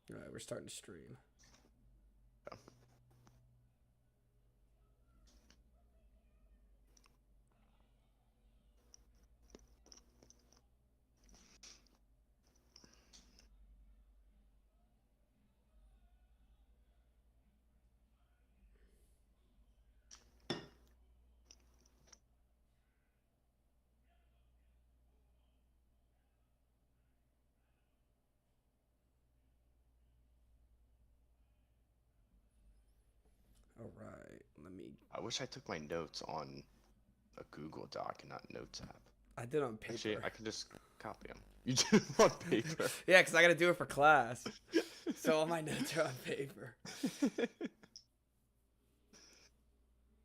All right, we're starting to stream. All right, let me. I wish I took my notes on a Google Doc and not Notes app. I did on paper. Actually, I can just copy them. You do them on paper. Yeah, because I got to do it for class. So all my notes are on paper.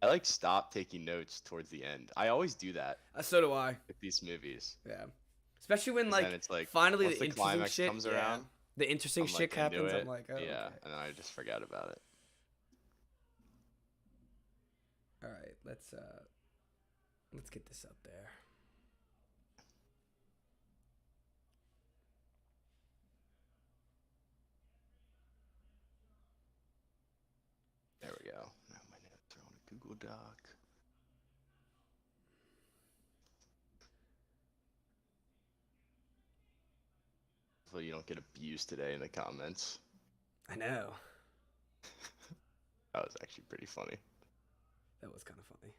I like stop taking notes towards the end. I always do that So do I. with these movies. Yeah. Especially when 'Cause like, then it's like finally once the the interesting climax shit comes around, the interesting I'm shit like into happens. it. I'm like, oh, yeah, okay. and then I just forget about it. All right, let's get this up there. There we go. Now my notes are on a Google Doc. So you don't get abused today in the comments. I know. That was actually pretty funny. That was kind of funny.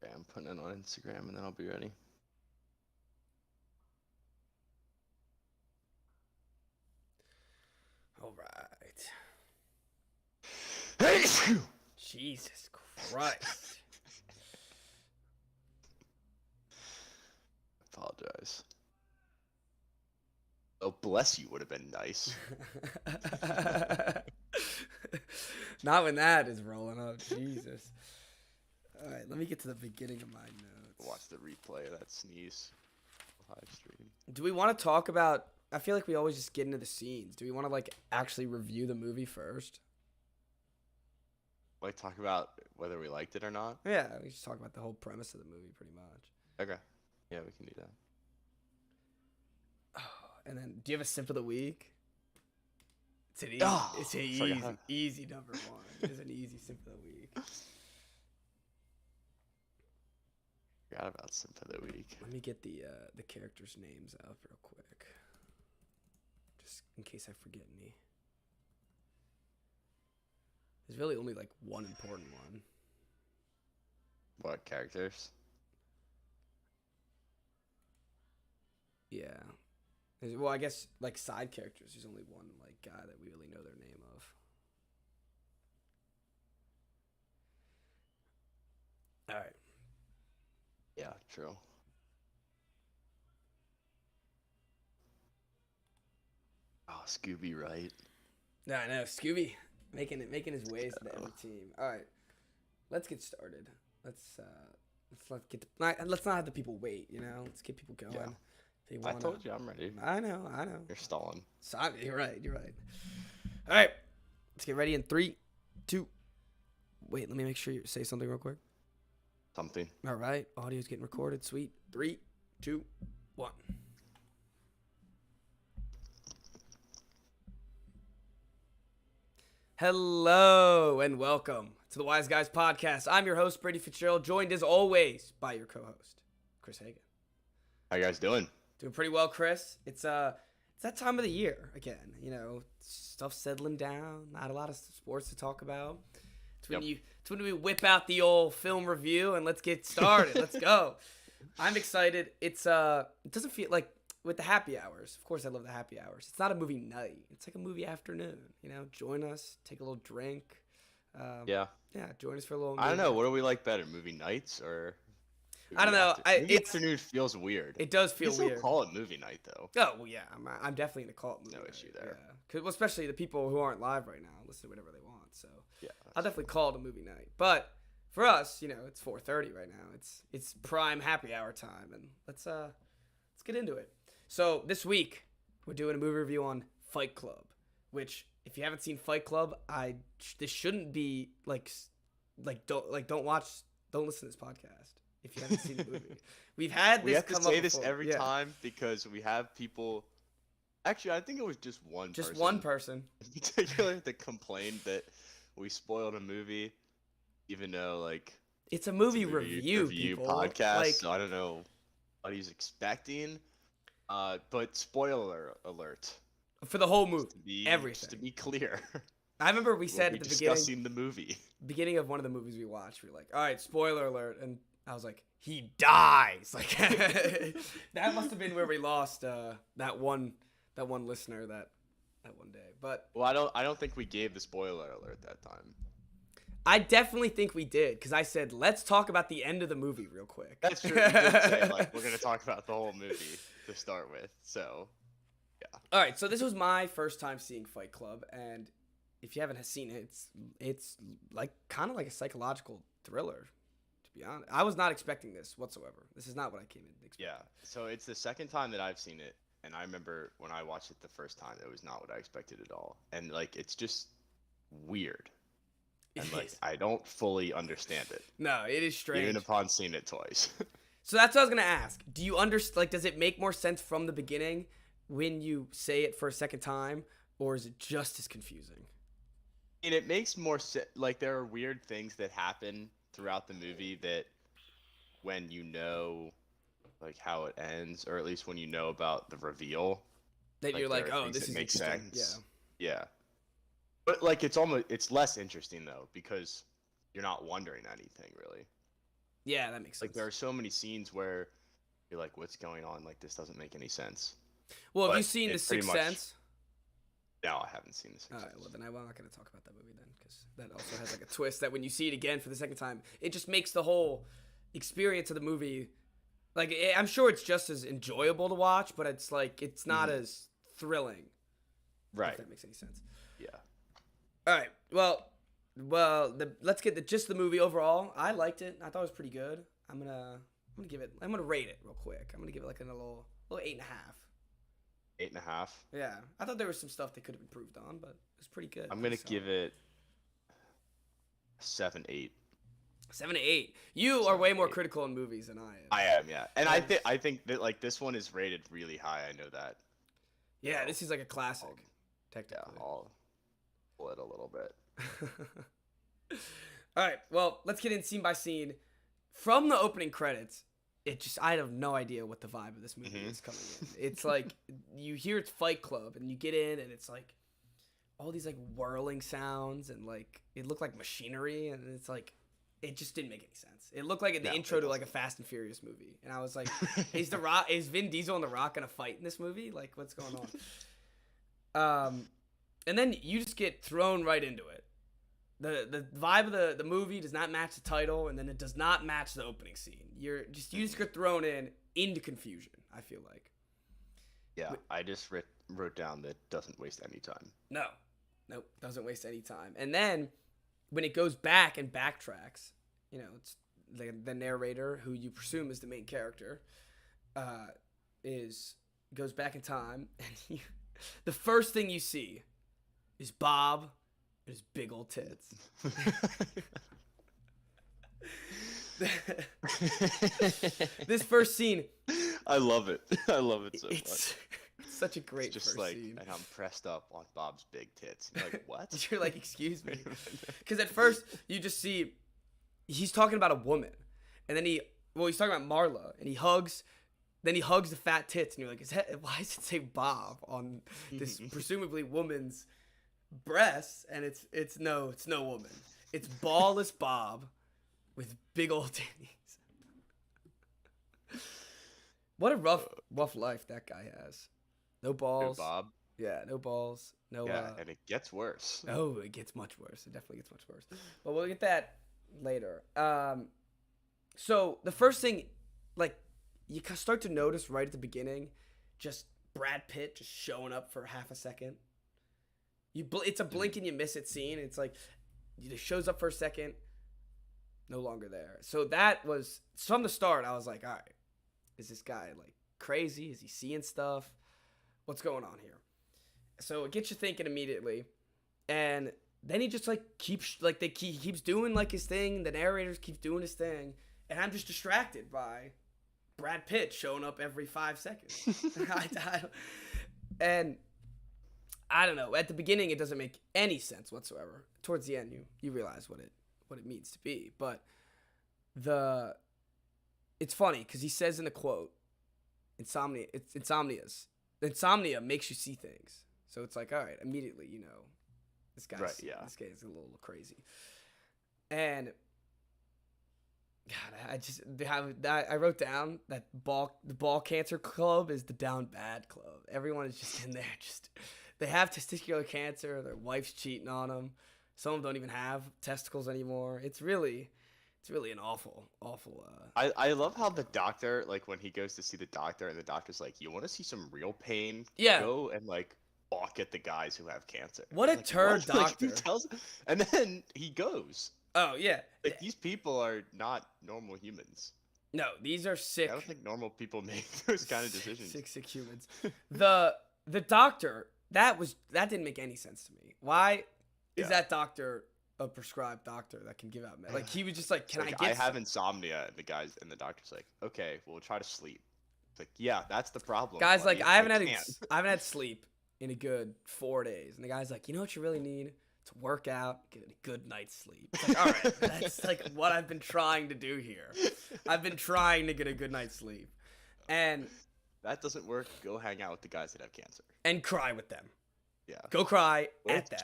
Okay, I'm putting it on Instagram and then I'll be ready. All right. Hey! Jesus Christ. Apologize. Oh, bless you would have been nice. Not when that is rolling up. Jesus. All right, let me get to the beginning of my notes. Watch the replay of that sneeze live stream. Do we want to talk about? I feel like we always just get into the scenes. Do we want to like actually review the movie first? Like talk about whether we liked it or not. Yeah, we just talk about the whole premise of the movie, pretty much. Okay. Yeah, we can do that. And then, do you have a simp of the week? It's an easy, Oh, it's an forgot. easy number one. It's an easy simp of the week. Forgot about Simp of the Week. Let me get the characters' names up real quick, just in case I forget any. There's really only like one important one. What characters? Yeah. Well, I guess like side characters. There's only one like guy that we really know their name of. All right. Yeah, true. Oh, Scooby, right? No, I know Scooby making his ways to every team. All right, let's get started. Let's let's not have the people wait. You know, let's get people going. Yeah. If they I wanna- told you I'm ready. I know. You're stalling. So you're right. You're right. All right, let's get ready in 3, 2. Wait, let me make sure you say something real quick. Something. All right, audio's getting recorded. Sweet. 3, 2, 1. Hello and welcome to the Wise Guys Podcast. I'm your host, Brady Fitzgerald, joined as always by your co-host, Chris Hagan. How you guys doing? Doing pretty well, Chris. It's that time of the year again. You know, stuff settling down. Not a lot of sports to talk about. It's when we whip out the old film review and let's get started. Let's go. I'm excited. It doesn't feel like with the happy hours. Of course, I love the happy hours. It's not a movie night. It's like a movie afternoon. You know, join us, take a little drink. Yeah. Yeah, join us for a little. I don't know. movie. What do we like better, movie nights or? I don't know. Movie afternoon feels weird. It does You feel can still weird. call it movie night though. Oh well, yeah, I'm definitely gonna call it movie No night. issue there. Yeah, 'cause, well, especially the people who aren't live right now listen to whatever they want. So Yeah. I'll definitely call it a movie night. But for us, you know, it's 4:30 right now. It's prime happy hour time, and let's get into it. So this week we're doing a movie review on Fight Club, which if you haven't seen Fight Club, this shouldn't be don't listen to this podcast if you haven't seen the movie. We have to say this every time because we have people. Actually, I think it was just one person in particular that complained that we spoiled a movie, even though like it's a movie review podcast. Like, so I don't know what he's expecting. But spoiler alert for the whole movie, everything. Just to be clear, I remember we said at the discussing the beginning of one of the movies we watched, we were like, "All right, spoiler alert," and I was like, "He dies!" Like that must have been where we lost that one listener that one day. But well, I don't think we gave the spoiler alert that time. I definitely think we did because I said, "Let's talk about the end of the movie real quick." That's true. We did say like we're gonna talk about the whole movie to start with. So yeah. All right. So this was my first time seeing Fight Club, and if you haven't seen it, it's like kind of like a psychological thriller. To be honest, I was not expecting this whatsoever. This is not what I came in expecting. Yeah. So it's the second time that I've seen it. And I remember when I watched it the first time, it was not what I expected at all. And like, it's just weird. And like, I don't fully understand it. No, it is strange. Even upon seeing it twice. So that's what I was gonna ask. Do you understand? Like, does it make more sense from the beginning when you say it for a second time, or is it just as confusing? And it makes more sense. Like, there are weird things that happen throughout the movie that, when you know like how it ends, or at least when you know about the reveal, that you're like, oh, this makes sense. Yeah. But like it's less interesting though because you're not wondering anything really. Yeah, that makes sense. Like there are so many scenes where you're like, what's going on? Like this doesn't make any sense. Well, have you seen The Sixth Sense? No, I haven't seen The Sixth Sense. All right, well then I'm not gonna talk about that movie then because that also has like a twist that when you see it again for the second time, it just makes the whole experience of the movie. Like, I'm sure it's just as enjoyable to watch, but it's like, it's not as thrilling. Right. If that makes any sense. Yeah. All right. Well, let's get just the movie overall. I liked it. I thought it was pretty good. I'm gonna rate it real quick. I'm gonna give it like a little 8.5. 8.5. Yeah. I thought there was some stuff they could have improved on, but it was pretty good. I'm gonna give it 7, 8. 7 to 8. You are way more critical in movies than I am. I am, yeah. And I think that like this one is rated really high. I know that. Yeah, this is like a classic. Technically. Yeah, I'll pull it a little bit. All right. Well, let's get in scene by scene. From the opening credits, I have no idea what the vibe of this movie is coming in. It's like you hear it's Fight Club and you get in and it's like all these like whirling sounds and like it looked like machinery and it's like it just didn't make any sense. It looked like the intro to like a Fast and Furious movie, and I was like, "Is Vin Diesel and The Rock gonna fight in this movie? Like, what's going on?" And then you just get thrown right into it. The vibe of the movie does not match the title, and then it does not match the opening scene. You just get thrown into confusion. I feel like. Yeah, I just wrote down that doesn't waste any time. Nope, doesn't waste any time. And then when it goes back and backtracks, it's the narrator, who you presume is the main character, goes back in time, and the first thing you see is Bob and his big old tits. This first scene, I love it. I love it so much. It's such a great just first like, scene. and I'm pressed up on Bob's big tits. You're like, what? You're like, excuse me. Because at first, you just see, he's talking about a woman. And then he's talking about Marla. And he hugs the fat tits. And you're like, why does it say Bob on this presumably woman's breasts? And it's no woman. It's ballless Bob with big old titties. What a rough life that guy has. No balls. Good Bob. Yeah, no balls. No. Yeah, and it gets worse. Oh, it gets much worse. It definitely gets much worse. But we'll get that later. So the first thing, like, you start to notice right at the beginning, just Brad Pitt just showing up for half a second. It's a blink and you miss it scene. It's like, he shows up for a second, no longer there. So that was, from the start, I was like, all right, is this guy like crazy? Is he seeing stuff? what's going on here? So it gets you thinking immediately, and then he just like keeps like he keeps doing like his thing. The narrators keeps doing his thing, and I'm just distracted by Brad Pitt showing up every 5 seconds. And I don't know. At the beginning, it doesn't make any sense whatsoever. Towards the end, you realize what it means to be. But it's funny because he says in the quote, insomnia makes you see things. So it's like, all right, immediately, this guy's this guy is a little crazy. And God, I wrote down that the ball cancer club is the down bad club. Everyone is just in there, they have testicular cancer. Their wife's cheating on them. Some of them don't even have testicles anymore. It's really an awful. I love how the doctor, like when he goes to see the doctor and the doctor's like, you want to see some real pain? Yeah. Go and like balk at the guys who have cancer. What a turd doctor. And then he goes. Oh yeah. Like these people are not normal humans. No, these are sick. I don't think normal people make those kind of decisions. Sick humans. The doctor, that didn't make any sense to me. Why is that doctor a prescribed doctor that can give out meds? Like he was just like, I have insomnia, and the doctor's like, okay, we'll try to sleep. It's like, yeah, that's the problem. Guys, like I haven't had sleep in a good 4 days, and the guy's like, you know what you really need? To work out, get a good night's sleep. It's like, all right, that's like what I've been trying to do here. I've been trying to get a good night's sleep, and that doesn't work. Go hang out with the guys that have cancer and cry with them. Yeah, go cry at them.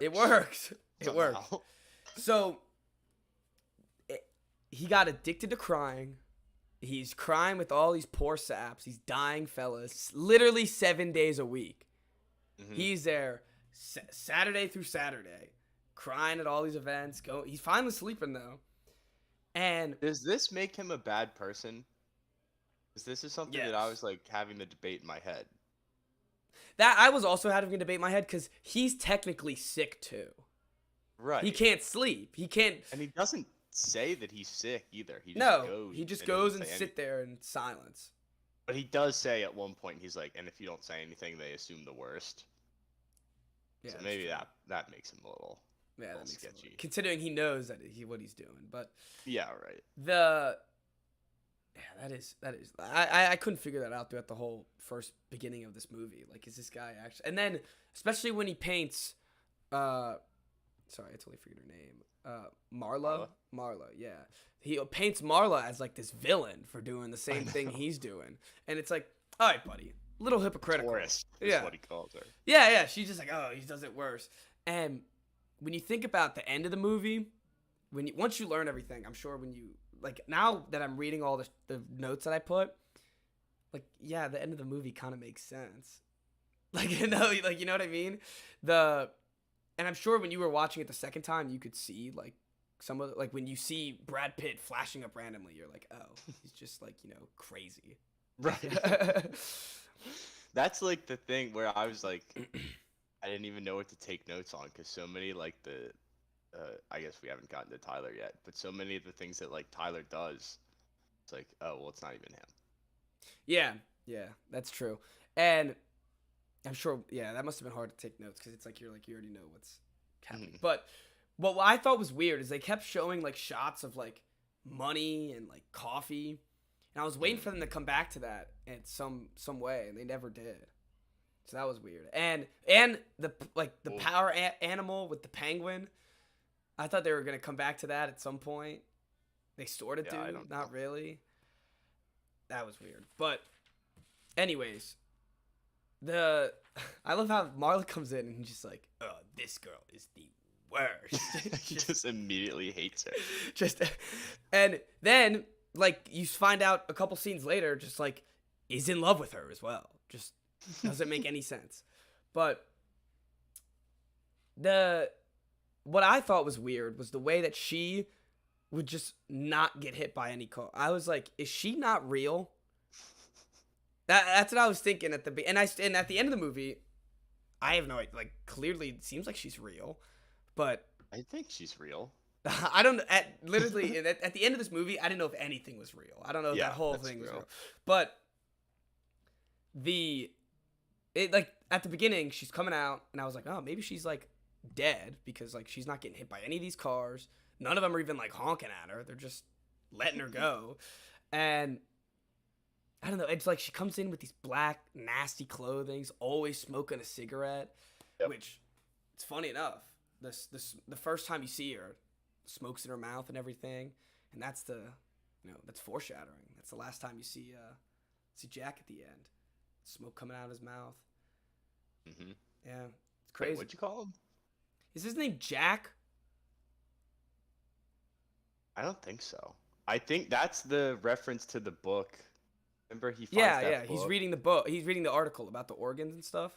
It works. It works. So he got addicted to crying. He's crying with all these poor saps. He's dying fellas. Literally 7 days a week. Mm-hmm. He's there Saturday through Saturday, crying at all these events. He's finally sleeping though. And does this make him a bad person? Because this is something that I was like having the debate in my head. That I was also having a debate in my head because he's technically sick too. Right. He can't sleep. He can't. And he doesn't say that he's sick either. He just goes and sit there in silence. But he does say at one point, he's like, and if you don't say anything, they assume the worst. Yeah, so maybe that makes him a little sketchy. Considering he knows what he's doing. But yeah, right. That is I couldn't figure that out throughout the whole first beginning of this movie. Like, is this guy actually? And then especially when he paints sorry, I totally forget her name. Marla, yeah. He paints Marla as like this villain for doing the same thing he's doing. And it's like, all right, buddy. Little hypocritical. Taurus is what he calls her. Yeah. She's just like, oh, he does it worse. And when you think about the end of the movie, once you learn everything, I'm sure when you like now that I'm reading all the notes that I put, like the end of the movie kind of makes sense. Like you know what I mean? And I'm sure when you were watching it the second time, you could see like some of like when you see Brad Pitt flashing up randomly, you're like, oh, he's just like crazy. Right. That's like the thing where I was like, I didn't even know what to take notes on because so many like I guess we haven't gotten to Tyler yet, but so many of the things that like Tyler does, it's like, oh well, it's not even him. Yeah, that's true. And I'm sure, that must have been hard to take notes because it's like you already know what's happening. Mm-hmm. But what I thought was weird is they kept showing like shots of like money and like coffee. And I was waiting for them to come back to that in some way, and they never did. So that was weird. And the power animal with the penguin, I thought they were gonna come back to that at some point. They sort of do, not really. That was weird. But, anyways, I love how Marla comes in and just like, oh, this girl is the worst. He just immediately hates her. And then. Like, you find out a couple scenes later, just, like, is in love with her as well. Just doesn't make any sense. But what I thought was weird was the way that she would just not get hit by any car. I was like, is she not real? That's what I was thinking at the and at the end of the movie, I have no idea. Like, clearly it seems like she's real, but I think she's real. I don't at the end of this movie, I didn't know if anything was real. I don't know if that whole thing was real. But it like at the beginning she's coming out, and I was like, oh, maybe she's like dead because like she's not getting hit by any of these cars. None of them are even like honking at her. They're just letting her go, and I don't know. It's like she comes in with these black nasty clothings, always smoking a cigarette, Yep. which it's funny enough. The first time you see her, smokes in her mouth and everything, and that's that's foreshadowing. That's the last time you see Jack at the end, smoke coming out of his mouth. Mm-hmm. Yeah, it's crazy. What'd you call him? Is his name Jack? I don't think so. I think that's the reference to the book. Remember he finds Yeah, that yeah. book? He's reading the book. He's reading the article about the organs and stuff.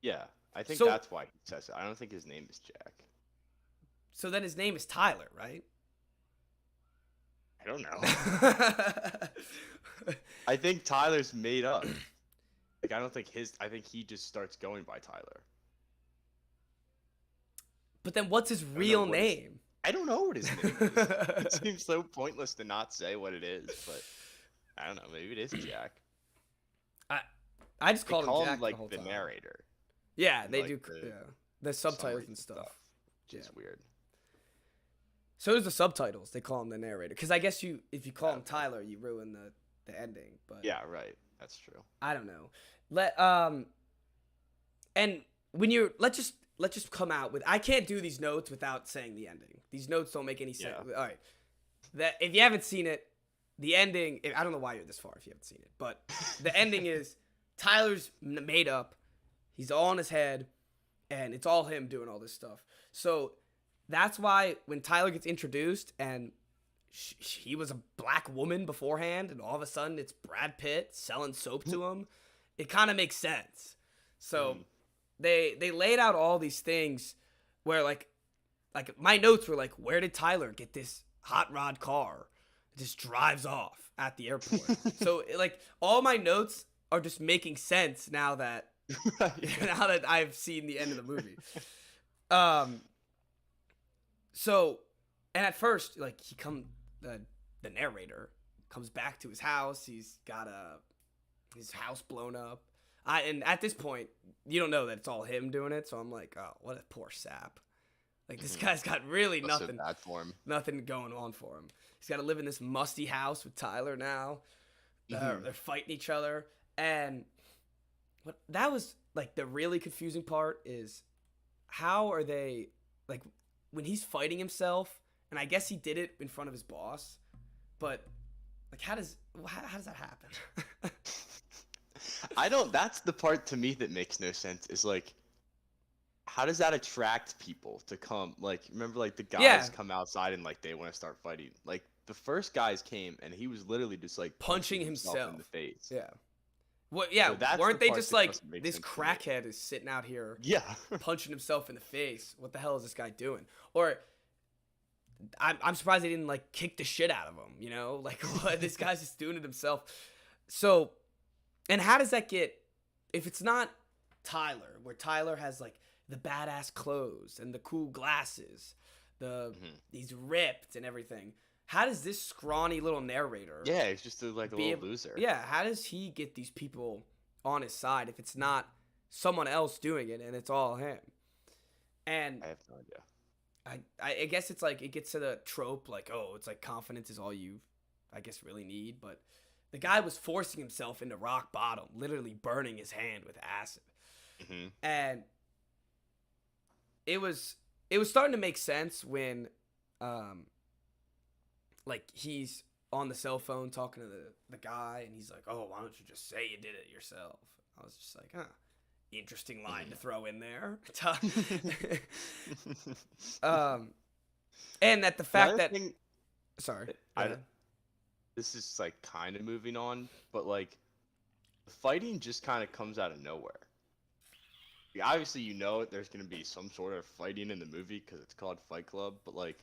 Yeah, I think So- that's why he says it. I don't think his name is Jack. So then his name is Tyler, right? I don't know. I think Tyler's made up. Like I think he just starts going by Tyler. But then what's his know real what his- name? I don't know what his name is. It seems so pointless to not say what it is, but I don't know. Maybe it is Jack. I just They called call him Jack him like the whole the time. narrator. Yeah, and, they like, do. the Yeah, the subtitles summaries and stuff. Which is weird. So does the subtitles. They call him the narrator. Because I guess if you call him Okay. Tyler, you ruin the ending. But Yeah, right. That's true. I don't know. And when let's just come out with. I can't do these notes without saying the ending. These notes don't make any sense. Yeah. All right. That if you haven't seen it, the ending. I don't know why you're this far if you haven't seen it, but the ending is Tyler's made up. He's all in his head, and it's all him doing all this stuff. So that's why when Tyler gets introduced and he was a black woman beforehand, and all of a sudden it's Brad Pitt selling soap to him, it kind of makes sense. So they laid out all these things where like my notes were like, where did Tyler get this hot rod car? It just drives off at the airport. So like all my notes are just making sense now that now that I've seen the end of the movie. So, and at first, like the narrator comes back to his house. He's got his house blown up. And at this point, you don't know that it's all him doing it. So I'm like, oh, what a poor sap. Like this guy's got really Must have nothing, bad for him. nothing going on for him. He's got to live in this musty house with Tyler now. They're fighting each other, and that was like the really confusing part is how are they like when he's fighting himself, and I guess he did it in front of his boss, but like how does that happen? That's the part to me that makes no sense is like, how does that attract people to come? Like, remember, like the guys Yeah. come outside and like they want to start fighting. Like the first guys came and he was literally just like Punching in himself. the face. Yeah. What? Yeah. So that's weren't the they part just that like doesn't make this sense to me. crackhead is sitting out here Yeah. punching himself in the face? What the hell is this guy doing? Or I'm surprised they didn't like kick the shit out of him. You know, like what this guy's just doing it himself. So, and how does that get? If it's not Tyler, where Tyler has like the badass clothes and the cool glasses, he's ripped and everything. How does this scrawny little narrator? Yeah, he's just a be little able- loser. Yeah, how does he get these people on his side if it's not someone else doing it and it's all him? And I have no idea. I guess it's like it gets to the trope like, oh, it's like confidence is all you, I guess, really need. But the guy was forcing himself into rock bottom, literally burning his hand with acid, and it was starting to make sense when, like he's on the cell phone talking to the guy, and he's like, oh, why don't you just say you did it yourself? I was just like, huh. Interesting line to throw in there. And that the fact Another that thing- sorry, I- go ahead. this is like kind of moving on, but like the fighting just kind of comes out of nowhere. Like, obviously, you know there's gonna be some sort of fighting in the movie because it's called Fight Club, but like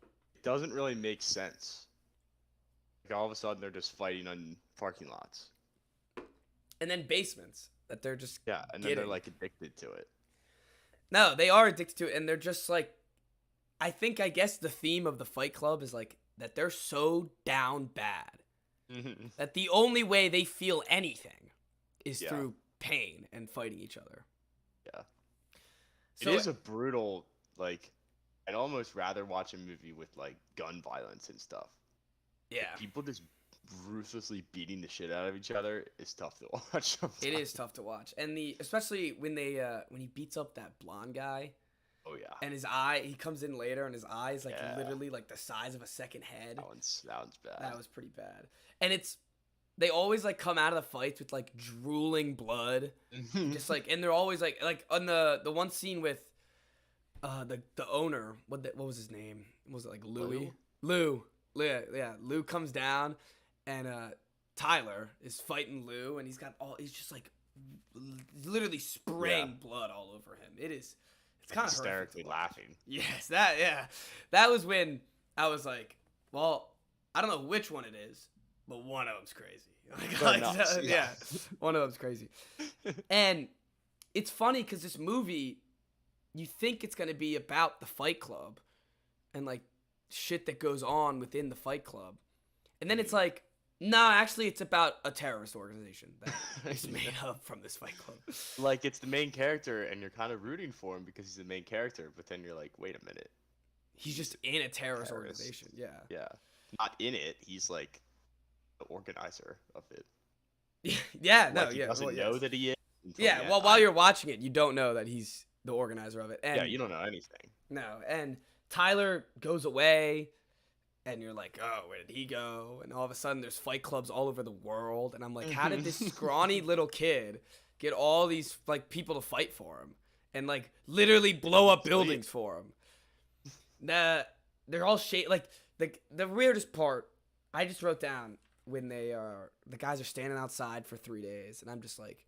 it doesn't really make sense. Like all of a sudden they're just fighting on parking lots. And then basements that they're just Yeah, and then they're Getting. like addicted to it. no, they are addicted to it, and they're just like, I guess the theme of the Fight Club is like that they're so down bad that the only way they feel anything is Yeah. through pain and fighting each other. Yeah. So It is a brutal, like, I'd almost rather watch a movie with, like, gun violence and stuff. yeah, People just ruthlessly beating the shit out of each other is tough to watch sometimes. it is tough to watch, and especially when he beats up that blonde guy. Oh, yeah. And his eye, he comes in later, and his eye is like Yeah. literally like the size of a second head. That one's bad. That was pretty bad. And they always like come out of the fights with like drooling blood, just like, and they're always like on the one scene with the owner. What was his name? Was it like Louis? Lou. Yeah. Lou comes down, and Tyler is fighting Lou, and he's just like literally spraying blood all over him. It's kind of hysterically laughing. Yes, that was when I was like, well, I don't know which one it is, but one of them's crazy. Yeah, one of them's crazy. And it's funny because this movie, you think it's gonna be about the Fight Club, and like shit that goes on within the Fight Club, and then it's like, no, actually, it's about a terrorist organization that is made up from this Fight Club. Like, it's the main character, and you're kind of rooting for him because he's the main character, but then you're like, wait a minute. He's just in a terrorist organization. Yeah. Yeah. Not in it. He's like the organizer of it. Yeah. Like, he doesn't know that he is. Yeah. Well, while you're watching it, you don't know that he's the organizer of it. And yeah, you don't know anything. No. And Tyler goes away. And you're like, oh, where did he go? And all of a sudden, there's fight clubs all over the world. And I'm like, how did this scrawny little kid get all these like people to fight for him and like literally blow up buildings for him? They're all shaped like the weirdest part. I just wrote down when the guys are standing outside for 3 days, and I'm just like,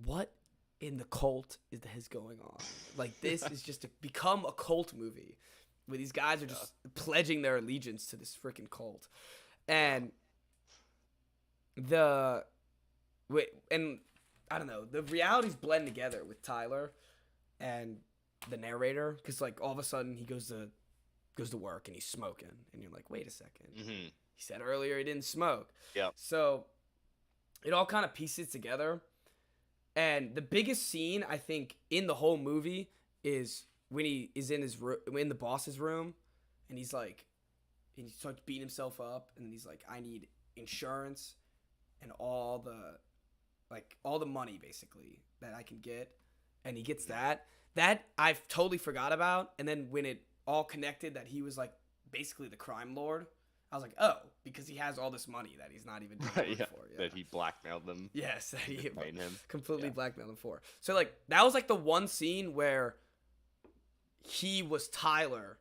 what in the cult is going on? Like, this is just become a cult movie. Where these guys are just pledging their allegiance to this freaking cult, and and I don't know, the realities blend together with Tyler and the narrator, because like all of a sudden he goes to work and he's smoking, and you're like, wait a second, he said earlier he didn't smoke. Yeah. So it all kind of pieces together, and the biggest scene I think in the whole movie is when he is in the boss's room, and he starts beating himself up, and he's like, I need insurance and all the money basically that I can get, and he gets that I've totally forgot about. And then when it all connected that he was like basically the crime lord, I was like, oh, because he has all this money that he's not even doing for. Yeah. That he blackmailed them. Yes, that he completely Yeah. blackmailed them for. So like that was like the one scene where he was Tyler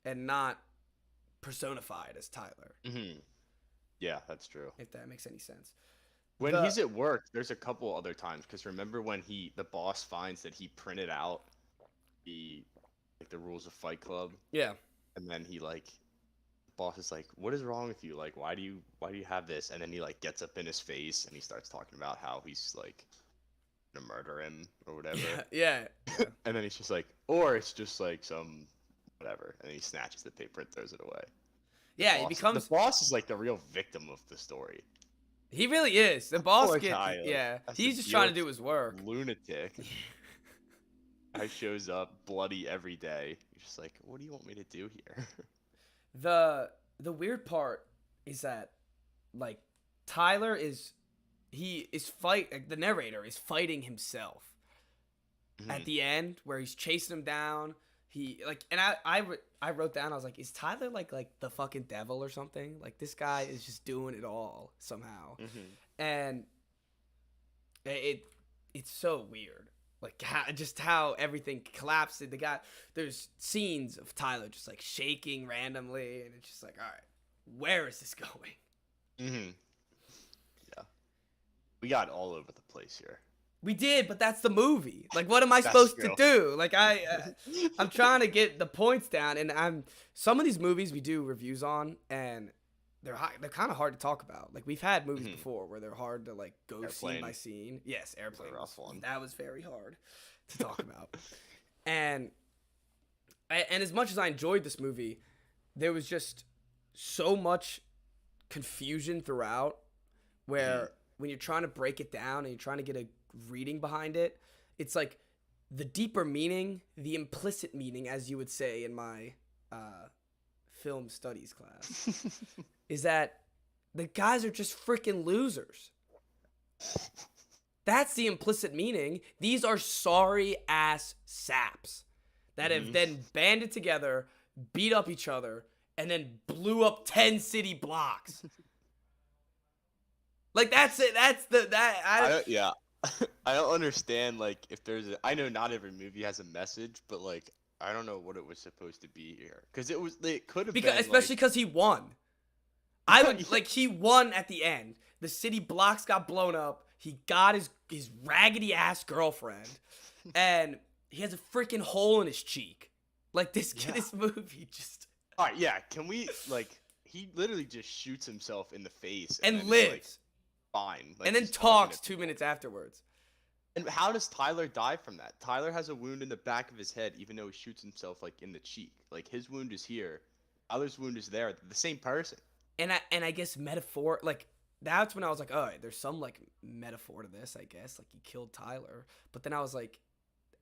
and not personified as Tyler. Yeah, that's true. If that makes any sense. When he's at work, there's a couple other times, because remember when the boss finds that he printed out the rules of Fight Club, Yeah. and then the boss is like, what is wrong with you? Like, why do you have this? And then he like gets up in his face and he starts talking about how he's like gonna murder him or whatever. Yeah. And then he's just like, or it's just like some whatever, and then he snatches the paper and throws it away. Yeah, the boss is like the real victim of the story. He really is. The boss Tyler. He's just trying to do his work. Lunatic. Guy shows up bloody every day. You're just like, what do you want me to do here? The weird part is that like Tyler the narrator is fighting himself at the end, where he's chasing him down. I wrote down, I was like, is Tyler like the fucking devil or something? Like, this guy is just doing it all somehow. And it's so weird. Like, how everything collapsed. There's scenes of Tyler just like shaking randomly, and it's just like, all right, where is this going? Yeah. We got all over the place here. We did, but that's the movie. Like, what am I supposed to do? Like, I'm trying to get the points down, and some of these movies we do reviews on, and they're kind of hard to talk about. Like, we've had movies before where they're hard to like go scene by scene. Yes, Airplane. Rough one. That was very hard to talk about. And as much as I enjoyed this movie, there was just so much confusion throughout, where when you're trying to break it down and you're trying to get a reading behind it. It's like the deeper meaning, the implicit meaning, as you would say in my film studies class, is that the guys are just freaking losers. That's the implicit meaning. These are sorry ass saps that have then banded together, beat up each other, and then blew up 10 city blocks. Like, that's it. Yeah. I don't understand, like, if there's I know not every movie has a message, but, like, I don't know what it was supposed to be here. Because it could have been, especially because he won. I would, like, he won at the end. The city blocks got blown up. He got his raggedy ass girlfriend, and he has a freaking hole in his cheek. Like, this movie just. All right, yeah. Can we, like, he literally just shoots himself in the face and lives. Like, fine. Like, and then talks 2 minutes afterwards. And how does Tyler die from that? Tyler has a wound in the back of his head, even though he shoots himself, like, in the cheek. Like, his wound is here. Tyler's wound is there. They're the same person. And I guess metaphor, like, that's when I was like, oh, there's some, like, metaphor to this, I guess. Like, he killed Tyler. But then I was like,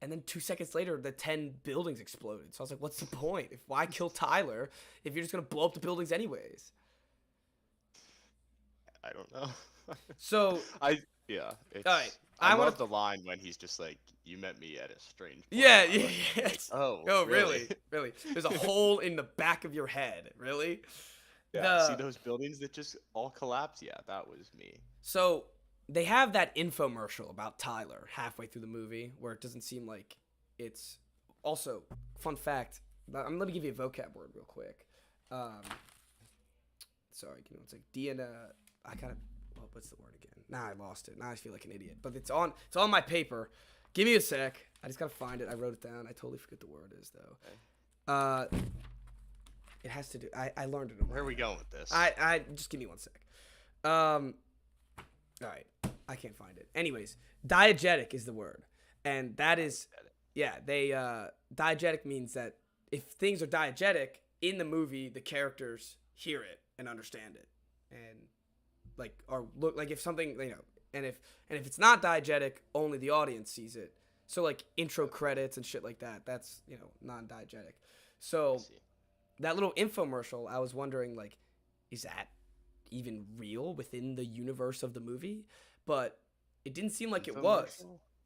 and then 2 seconds later, the 10 buildings exploded. So I was like, what's the point? Why kill Tyler if you're just going to blow up the buildings anyways? I don't know. So. Yeah. It's, all right. I love the line when he's just like, you met me at a strange point. Yeah. Like, oh, really? Really? There's a hole in the back of your head. Really? Yeah, see those buildings that just all collapse? Yeah, that was me. So they have that infomercial about Tyler halfway through the movie where it doesn't seem like it's... Also, fun fact, let me give you a vocab word real quick. Sorry, give me one second. I kind of... what's the word again? Nah, I lost it. Now I feel like an idiot. But it's on my paper. Give me a sec. I just gotta find it. I wrote it down. I totally forget the word is, though. Okay. It has to do... I learned it. Where are we going with this? I just give me one sec. All right. I can't find it. Anyways, diegetic is the word. And that is... Yeah, diegetic means that if things are diegetic, in the movie, the characters hear it and understand it. And, like, or look... Like, if something, you know... And if it's not diegetic, only the audience sees it. So, like, intro credits and shit like that, that's, you know, non-diegetic. So... That little infomercial, I was wondering, like, is that even real within the universe of the movie? But it didn't seem like it was.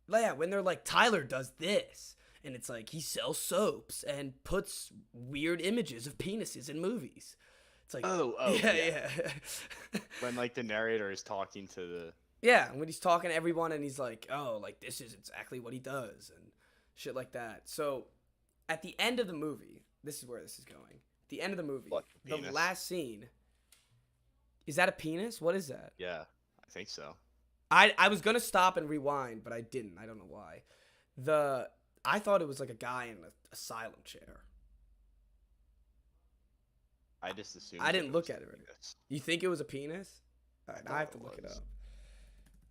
Yeah, when they're like, Tyler does this, and it's like he sells soaps and puts weird images of penises in movies. It's like, yeah. When, like, the narrator is talking to the... Yeah, when he's talking to everyone and he's like, oh, like, this is exactly what he does and shit like that. So, at the end of the movie... This is where this is going. The end of the movie. What, the last scene. Is that a penis? What is that? Yeah, I think so. I was going to stop and rewind, but I didn't. I don't know why. I thought it was like a guy in an asylum chair. I just assumed. I didn't look at it. You think it was a penis? All right, now I have to look it up.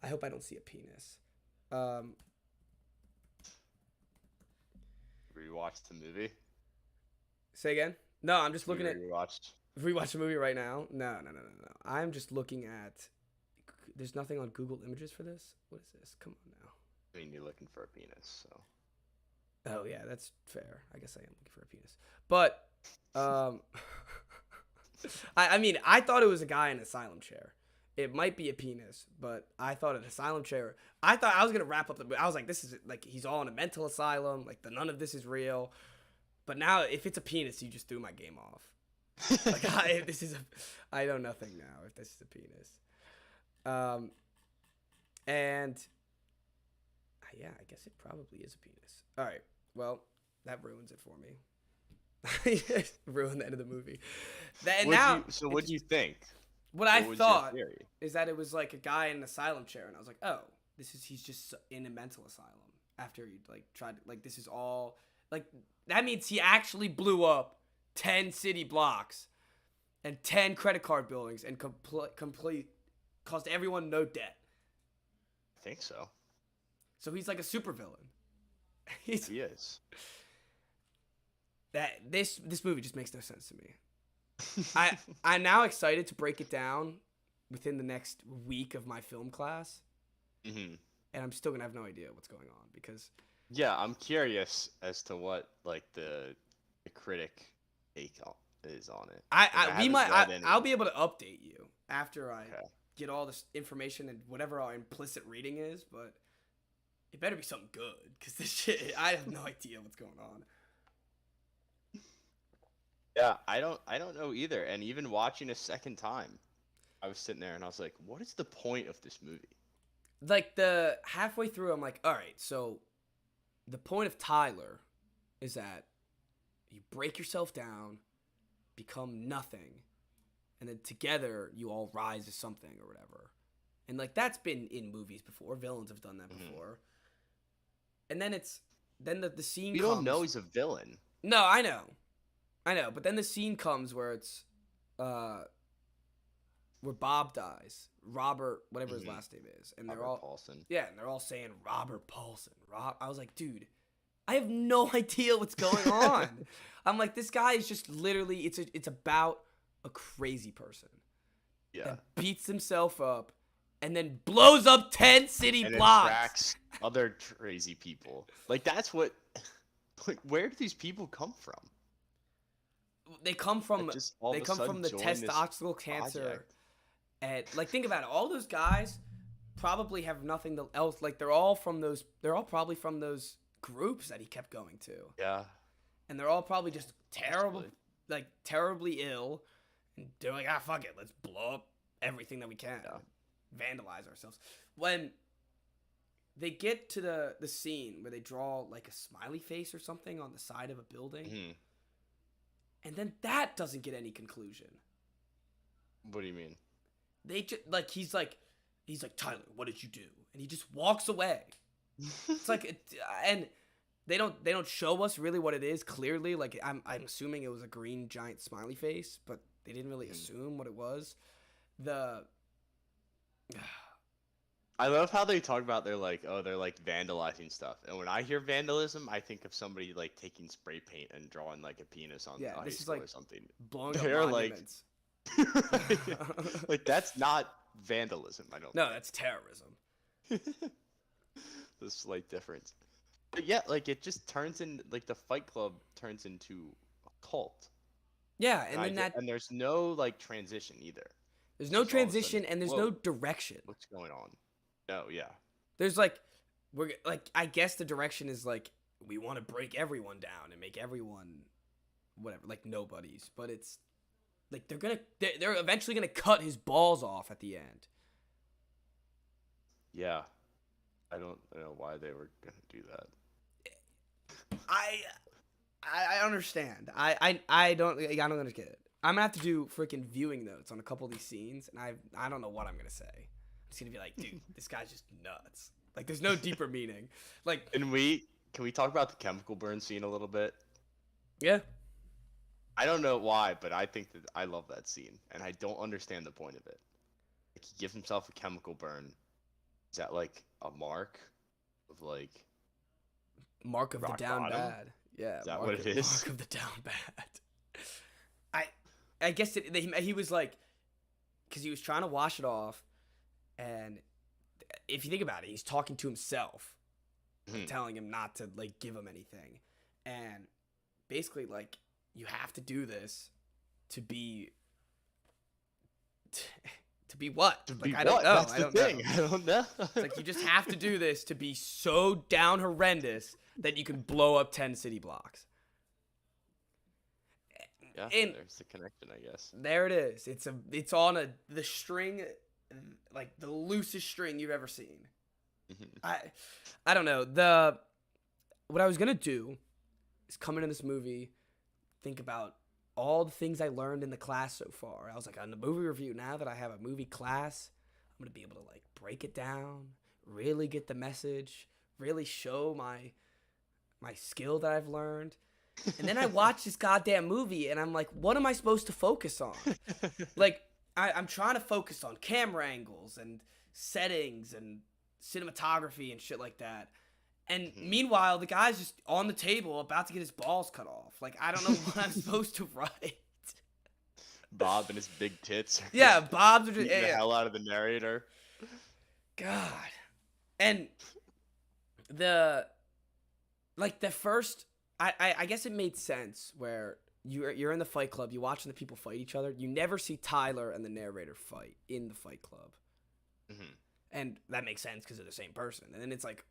I hope I don't see a penis. Rewatched the movie? Say again? No, I'm just looking at... Rewatch the movie right now? No. I'm just looking at... There's nothing on Google Images for this? What is this? Come on now. I mean, you're looking for a penis, so... Oh, yeah, that's fair. I guess I am looking for a penis. But, I mean, I thought it was a guy in an asylum chair. It might be a penis, but I thought an asylum chair... I thought I was going to wrap up the... I was like, this is... Like, he's all in a mental asylum. Like, none of this is real. But now, if it's a penis, you just threw my game off. Like, I know nothing now if this is a penis. And yeah, I guess it probably is a penis. All right, well, that ruins it for me. Ruined the end of the movie. So what do you think? What I thought is that it was like a guy in an asylum chair, and I was like, oh, he's just in a mental asylum after he like tried like this is all. Like, that means he actually blew up 10 city blocks and 10 credit card buildings and caused everyone no debt. I think so. So he's like a supervillain. He is. This movie just makes no sense to me. I'm now excited to break it down within the next week of my film class. Mm-hmm. and I'm still gonna have no idea what's going on because Yeah, I'm curious as to what like the critic take is on it. Like, I we haven't might read any. I'll be able to update you after I Okay. get all this information and whatever our implicit reading is, but it better be something good because this shit I have no idea what's going on. Yeah, I don't know either. And even watching a second time, I was sitting there and I was like, what is the point of this movie? Like the halfway through, I'm like, all right, so the point of Tyler is that you break yourself down, become nothing, and then together you all rise to something or whatever. And like that's been in movies before. Villains have done that before. And then the scene We comes. don't know he's a villain. No, I know. But then the scene comes where it's where Bob dies. Robert, whatever his last name is. And they're Robert all Paulson. Yeah, and they're all saying Robert Paulson. I was like, dude, I have no idea what's going on. I'm like, this guy is just literally it's about a crazy person Yeah. that beats himself up and then blows up 10 city And blocks. attracts other crazy people. Like that's what. Like where do these people come from? They come from That just all they of a come sudden from the join this testicular cancer. project. And like think about it, all those guys probably have nothing else. Like they're all probably from those groups that he kept going to. Yeah. And they're all probably just terrible, Possibly. like terribly ill. And they're like, fuck it, let's blow up everything that we can, vandalize ourselves. When they get to the scene where they draw like a smiley face or something on the side of a building, Mhm. and then that doesn't get any conclusion. What do you mean? They just like he's like Tyler, what did you do? And he just walks away. It's like and they don't show us really what it is clearly. Like I'm assuming it was a green giant smiley face, but they didn't really assume what it was. I love how they talk about they're like vandalizing stuff. And when I hear vandalism, I think of somebody like taking spray paint and drawing like a penis on Yeah, the this ice is or like something. blowing up They're like monuments. like that's not vandalism, I don't No, that's terrorism. think. The slight difference. But yeah, like it just turns in like the Fight Club turns into a cult. Yeah, and then And there's no like transition either. there's no just all of a transition sudden, and there's whoa. no direction. What's going on? No, yeah. There's like I guess the direction is like we want to break everyone down and make everyone whatever, like nobodies, but it's like they're eventually gonna cut his balls off at the end. Yeah. I don't know why they were gonna do that. I understand. I don't understand it. I'm gonna have to do freaking viewing notes on a couple of these scenes, and I don't know what I'm gonna say. I'm just gonna be like, dude, this guy's just nuts. Like, there's no deeper meaning. Like, Can we talk about the chemical burn scene a little bit? yeah, I don't know why, but I think that I love that scene, and I don't understand the point of it. Like he gives himself a chemical burn. Is that like a mark of like? mark of the Rock down bottom? bad. Yeah, Is that mark what it is? Mark of the down bad. I guess he was like, because he was trying to wash it off, and if you think about it, he's talking to himself, Mhm. telling him not to like give him anything, and basically like you have to do this to be what? To Like be I don't what? know. That's I the don't thing. know. I don't know. It's like you just have to do this to be so down horrendous that you can blow up 10 city blocks. Yeah, and- there's the connection, I guess. There it is. It's on the string, like the loosest string you've ever seen. Mhm. I don't know. What I was gonna do is come into this movie, think about all the things I learned in the class so far. I was like, on the movie review, now that I have a movie class, I'm gonna be able to like break it down, really get the message, really show my skill that I've learned. And then I watch this goddamn movie and I'm like, what am I supposed to focus on? Like, I'm trying to focus on camera angles and settings and cinematography and shit like that. And meanwhile, the guy's just on the table about to get his balls cut off. Like, I don't know what I'm supposed to write. Bob and his big tits. Yeah, Bob's are just, Beating the yeah. hell out of the narrator. God. And the first, I guess it made sense where you're in the Fight Club, you're watching the people fight each other. You never see Tyler and the narrator fight in the Fight Club. Mm-hmm. And that makes sense because they're the same person. And then it's like,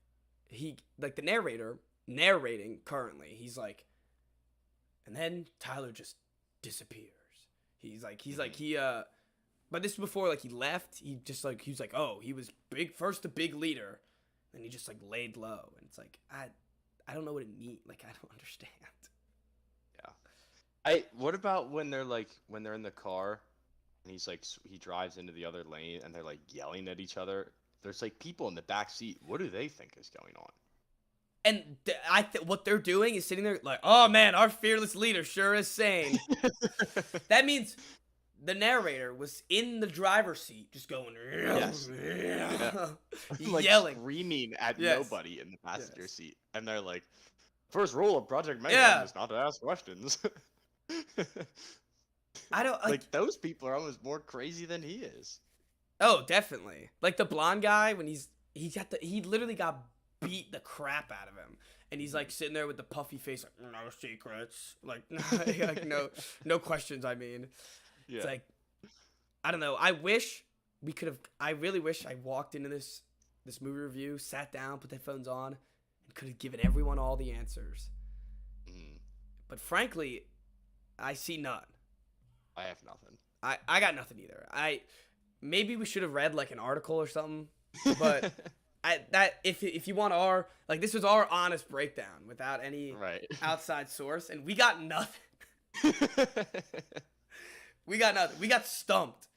the narrator narrating currently, he's like, and then Tyler just disappears. He's like, but this is before, like, he left. He just, like, he was like, oh, he was first a big leader. Then he just, like, laid low. And it's like, I don't know what it means. Like, I don't understand. Yeah. What about when they're in the car and he's like, he drives into the other lane and they're like yelling at each other? There's like people in the back seat. What do they think is going on? And what they're doing is sitting there like, oh man, our fearless leader sure is sane. That means the narrator was in the driver's seat, just going, Yes. Yeah. Like yelling, screaming at Yes. nobody in the passenger Yes. seat, and they're like, "First rule of Project Mayhem Yeah. is not to ask questions." I don't like. Those people are almost more crazy than he is. Oh, definitely. Like the blonde guy when he literally got beat the crap out of him, and he's like sitting there with the puffy face, like no secrets, like, like no questions. I mean, Yeah. it's like, I don't know. I really wish I walked into this movie review, sat down, put their phones on, and could have given everyone all the answers. Mm, But frankly, I see none. I have nothing. I got nothing either. Maybe we should have read like an article or something, but if you want this was our honest breakdown without any Right. outside source, and we got nothing. We got nothing. We got stumped.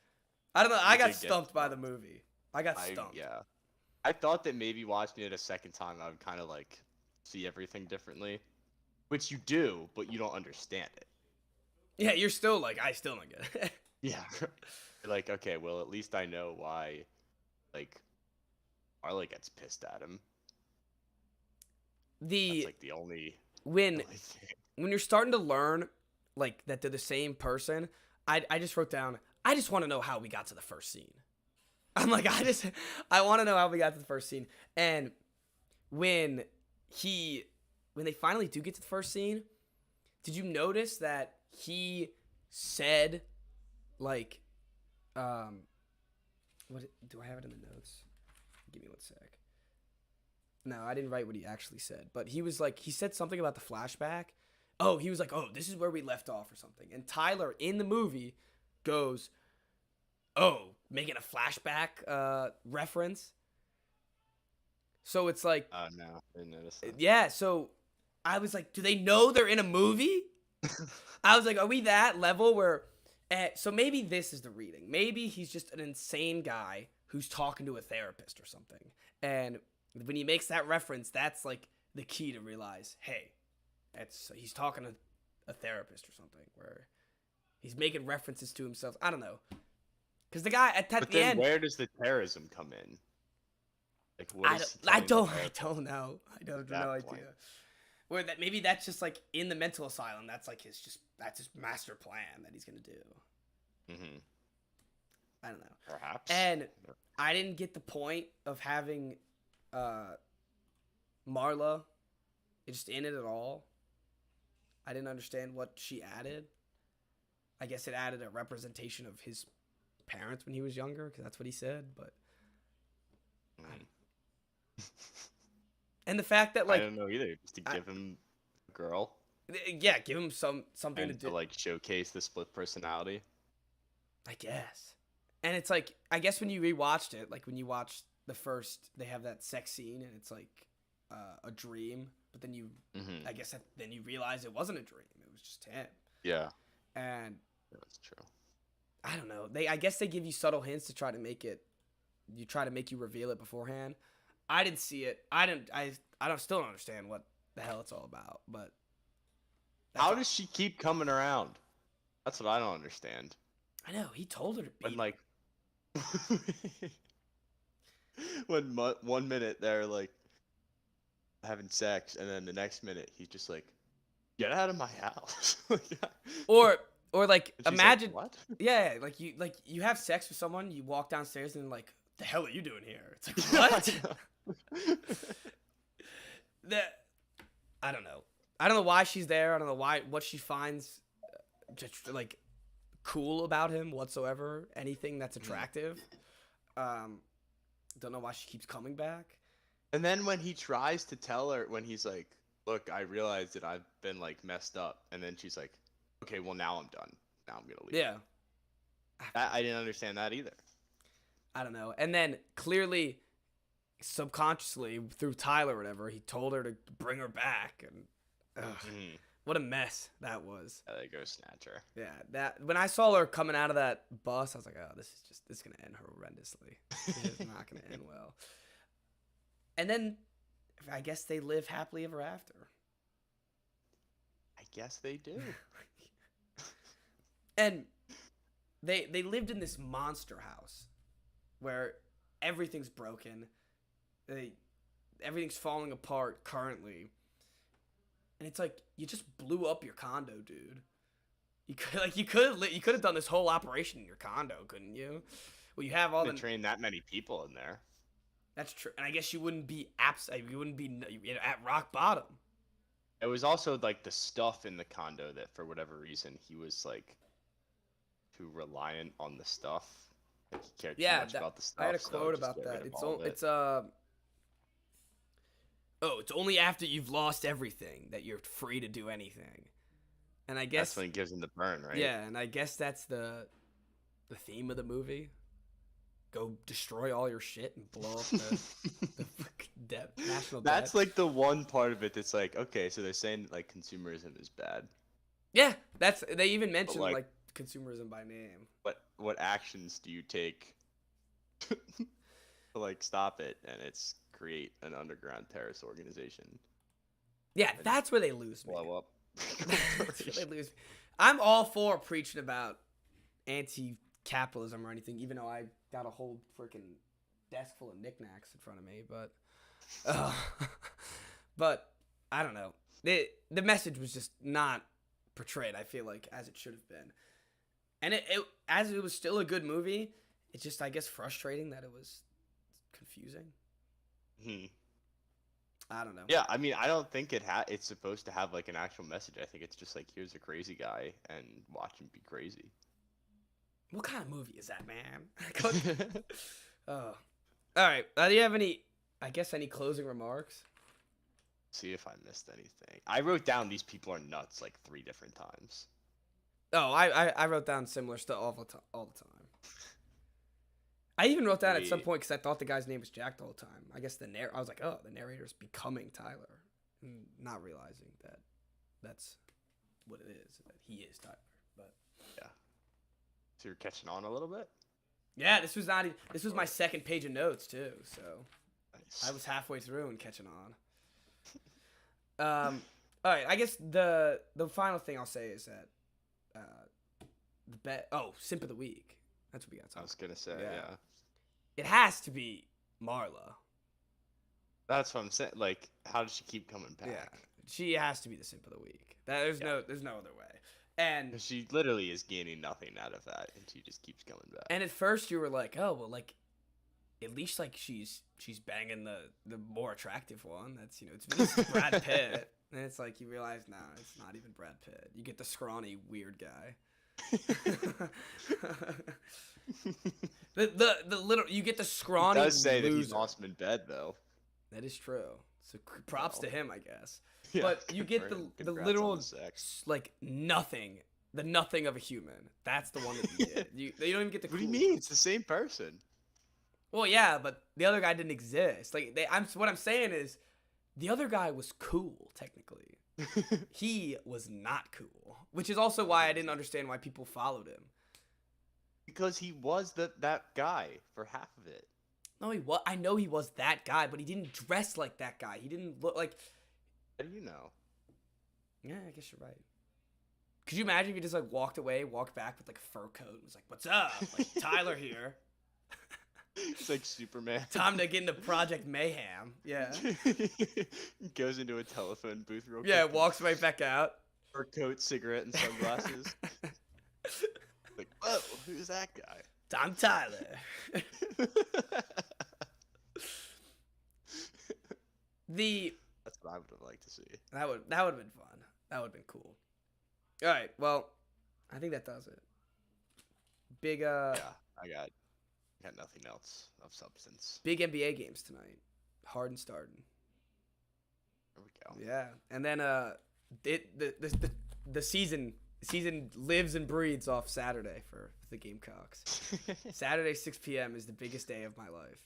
I don't know. I We got did get stumped by the movie. I got stumped. Yeah. I thought that maybe watching it a second time, I would kind of like see everything differently, which you do, but you don't understand it. Yeah, you're still like, I still don't get it. Yeah. Like, okay, well, at least I know why, like, Marla gets pissed at him. That's like the only when thing. when you're starting to learn like that they're the same person, I just wrote down, I just want to know how we got to the first scene. I'm like, I want to know how we got to the first scene. And when they finally do get to the first scene, did you notice that he said, like, what do I have it in the notes? Give me one sec. No, I didn't write what he actually said, but he was like, he said something about the flashback. Oh, he was like, oh, this is where we left off or something. And Tyler in the movie goes, oh, making a flashback reference. So it's like, Oh, no, I didn't notice that. yeah, so I was like, do they know they're in a movie? I was like, are we that level where, so maybe this is the reading. Maybe he's just an insane guy who's talking to a therapist or something. And when he makes that reference, that's like the key to realize, hey, he's talking to a therapist or something, where he's making references to himself. I don't know. Because the guy at But the then end, where does the terrorism come in? Like, what I is don't telling know. the I don't know. that No point. idea. Where that maybe that's just like in the mental asylum. That's like that's his master plan that he's gonna do. Mm-hmm. I don't know. Perhaps. And I didn't get the point of having Marla just in it at all. I didn't understand what she added. I guess it added a representation of his parents when he was younger, because that's what he said. But and the fact that I like, don't know either. Just to give him a girl yeah, give him something to and do. to like showcase the split personality. I guess. And it's like, I guess when you rewatched it, like when you watched the first, they have that sex scene and it's like a dream, but then you, Mm-hmm. I guess then you realize it wasn't a dream. It was just him. Yeah, And that's true. I don't know. I guess they give you subtle hints to try to make you reveal it beforehand. I didn't see it. I still don't understand what the hell it's all about, but How does she keep coming around? That's what I don't understand. I know, he told her to beat When like, when 1 minute they're like having sex, and then the next minute he's just like, "Get out of my house!" or like, And she's like, imagine, what? yeah, like you have sex with someone, you walk downstairs and like, the hell are you doing here? It's like, what? That I don't know. I don't know why she's there. I don't know what she finds just like cool about him whatsoever. Anything that's attractive. Don't know why she keeps coming back. And then when he tries to tell her, when he's like, "Look, I realized that I've been like messed up," and then she's like, "Okay, well now I'm done. Now I'm gonna leave." Yeah. I didn't understand that either. I don't know. And then clearly, subconsciously through Tyler or whatever, he told her to bring her back, and what a mess that was. They go snatcher. Yeah, that when I saw her coming out of that bus, I was like, oh, this is gonna end horrendously. This is not gonna end well. And then, I guess they live happily ever after. I guess they do. And they lived in this monster house where everything's broken. Everything's falling apart currently. And it's like you just blew up your condo, dude. You could have done this whole operation in your condo, couldn't you? Well, you have all the train that many people in there. That's true, and I guess you wouldn't be at rock bottom. It was also like the stuff in the condo that, for whatever reason, he was like too reliant on the stuff. Like he cared too much about the stuff. I had a quote about that. It's only after you've lost everything that you're free to do anything. And I guess that's when it gives him the burn, right? Yeah, and I guess that's the theme of the movie. Go destroy all your shit and blow up the national debt. That's like the one part of it that's like, okay, so they're saying like consumerism is bad. Yeah, they even mention like consumerism by name. What actions do you take to like stop it? And it's create an underground terrorist organization. Yeah, that's where they lose me. Blow up. That's where they lose me. I'm all for preaching about anti-capitalism or anything, even though I got a whole freaking desk full of knickknacks in front of me, but I don't know. The message was just not portrayed, I feel like, as it should have been. And as it was still a good movie, it's just, I guess, frustrating that it was confusing. I don't know. Yeah, I mean, I don't think it's supposed to have like an actual message. I think it's just like, here's a crazy guy and watch him be crazy. What kind of movie is that, man? Oh. All right. Do you have any closing remarks? See if I missed anything. I wrote down these people are nuts like 3 different times. Oh, I wrote down similar stuff all the time. I even wrote that at some point because I thought the guy's name was Jack the whole time. I guess I was like, oh, the narrator's becoming Tyler, not realizing that that's what it is, that he is Tyler. But yeah. So you're catching on a little bit? Yeah, this was my second page of notes too, so nice. I was halfway through and catching on. All right, I guess the final thing I'll say is that Simp of the Week. That's what we got. I was gonna say, yeah. It has to be Marla. That's what I'm saying. Like, how does she keep coming back? Yeah, she has to be the Simp of the Week. There's no other way. And she literally is gaining nothing out of that, and she just keeps coming back. And at first you were like, oh well, like at least like she's banging the more attractive one. That's it's Brad Pitt. And it's like you realize, nah, it's not even Brad Pitt. You get the scrawny weird guy. the little you get the scrawny. He does say loser. That he's awesome in bed though. That is true. So props to him, I guess. Yeah, but you get the literal like nothing, the nothing of a human. That's the one that you get. You don't even get the. What do you mean? It's the same person. Well, yeah, but the other guy didn't exist. Like what I'm saying is, the other guy was cool technically. He was not cool, which is also why I didn't understand why people followed him. Because he was that guy for half of it. No, he was. I know he was that guy, but he didn't dress like that guy. He didn't look like. How do you know? Yeah, I guess you're right. Could you imagine if he just like walked back with like a fur coat and was like, "What's up? Like Tyler here." It's like Superman. Time to get into Project Mayhem. Yeah. Goes into a telephone booth real quick. Yeah, walks right back out. Fur coat, cigarette, and sunglasses. Like, whoa, who's that guy? I'm Tyler. That's what I would have liked to see. That would have been fun. That would have been cool. All right, well, I think that does it. Big Yeah, I got nothing else of substance. big NBA games tonight. Harden starting. There we go. Yeah, and then the season lives and breathes off Saturday for the Gamecocks. Saturday 6 p.m. is the biggest day of my life.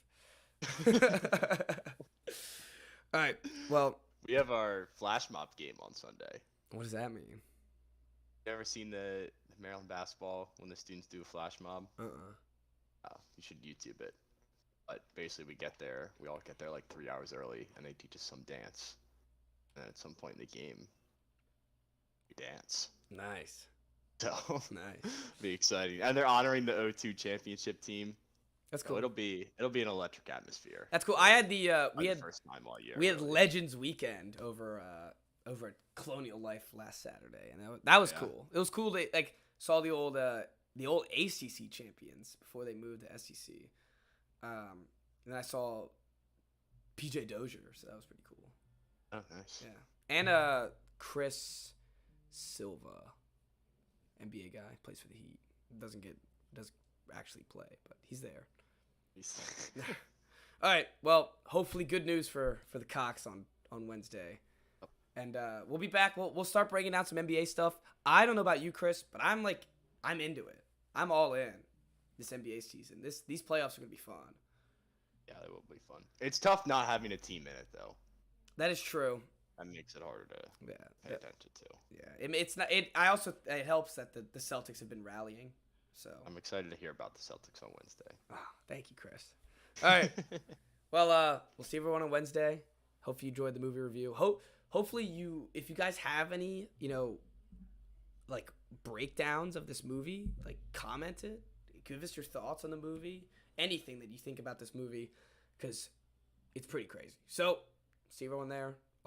All right. Well, We have our flash mob game on Sunday. what does that mean? You ever seen the Maryland basketball when the students do a flash mob? Uh-uh. Oh, you should YouTube it. But basically, we all get there like 3 hours early, and they teach us some dance. And at some point in the game, we dance. Nice. So Nice. be exciting. And they're honoring the O2 championship team. That's So cool. it'll be an electric atmosphere. That's cool. I had the For we the had first time all year. we had really. Legends Weekend over at Colonial Life last Saturday, and that was Yeah. cool. It was cool to like saw the old ACC champions before they moved to SEC. And I saw PJ Dozier, so that was pretty cool. Oh, nice. Yeah, and Chris Silva, NBA guy, plays for the Heat. Doesn't actually play, but he's there. All right. Well, hopefully good news for the Cox on Wednesday. And we'll be back. We'll start breaking down some NBA stuff. I don't know about you, Chris, but I'm into it. I'm all in this NBA season. These playoffs are going to be fun. Yeah, they will be fun. It's tough not having a team in it, though. That is true. That makes it harder to Yeah. pay attention to. Yeah. It's not it helps that the Celtics have been rallying. So, I'm excited to hear about the Celtics on Wednesday. thank you, Chris. All right. Well, we'll see everyone on Wednesday. Hope you enjoyed the movie review. Hopefully if you guys have any, like breakdowns of this movie, like comment it. Give us your thoughts on the movie. Anything that you think about this movie, because it's pretty crazy. So, see everyone there.